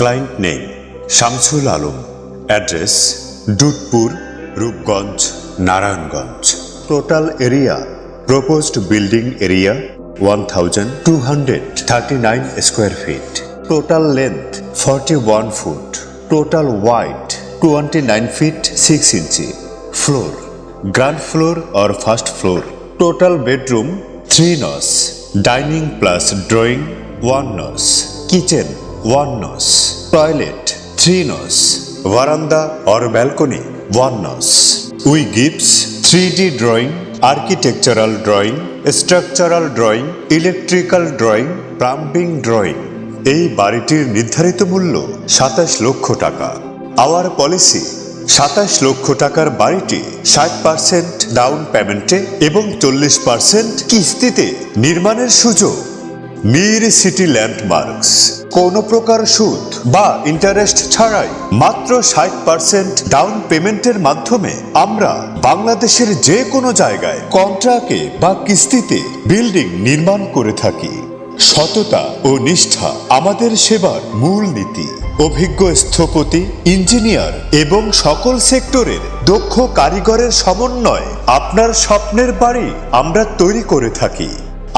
Client name Shamsul Alam. Address Dudhpur, Rupganj, Narayanganj. Total area proposed building area 1239 square feet. Total length 41 foot. Total wide 29 feet 6 inches। Floor ground floor or first floor। Total bedroom 3 nos। Dining plus drawing 1 nos। Kitchen 1 nos। Toilet 3 nos। Veranda or balcony 1 nos। We gives 3D drawing, architectural drawing, structural drawing, electrical drawing, plumbing drawing। এই বাড়িটির নির্ধারিত মূল্য 27 লক্ষ টাকা। Hour policy 27 লক্ষ টাকার বাড়িটি 60% down পেমেন্টে এবং 40% কিস্তিতে নির্মাণের সুযোগ। Mir city landmarks. কোনো প্রকার সুদ বা ইন্টারেস্ট ছাড়াই মাত্র 60% ডাউন পেমেন্টের মাধ্যমে আমরা বাংলাদেশের যে কোনো জায়গায় কন্ট্রাক্টে বা কিস্তিতে বিল্ডিং নির্মাণ করে থাকি। সততা ও নিষ্ঠা আমাদের সেবার মূল নীতি। অভিজ্ঞ স্থপতি, ইঞ্জিনিয়ার এবং সকল সেক্টরের দক্ষ কারিগরের সমন্বয় আপনার স্বপ্নের বাড়ি আমরা তৈরি করে থাকি।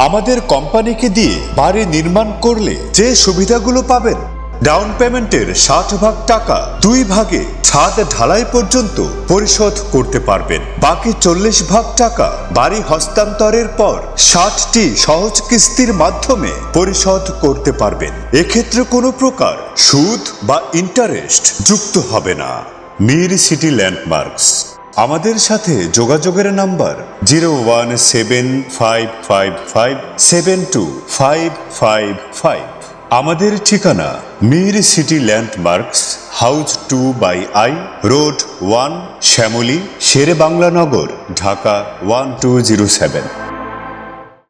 আমাদের কোম্পানিকে দিয়ে বাড়ি নির্মাণ করলে যে সুবিধাগুলো পাবেন, ডাউন পেমেন্টের 60% টাকা 2 ভাগে ছাদ ঢালাই পর্যন্ত পরিশোধ করতে পারবেন। বাকি 40% টাকা বাড়ি হস্তান্তরের পর 60টি সহজ কিস্তির মাধ্যমে পরিশোধ করতে পারবেন। এক্ষেত্রে কোনো প্রকার সুদ বা ইন্টারেস্ট যুক্ত হবে না। Mir city landmarks. আমাদের সাথে যোগাযোগের নাম্বার 017557255। আমাদের ঠিকানা Mir city landmarks, house 2/I, road 1, Shyamoli, Sher-e Bangla Nagar, Dhaka 1207।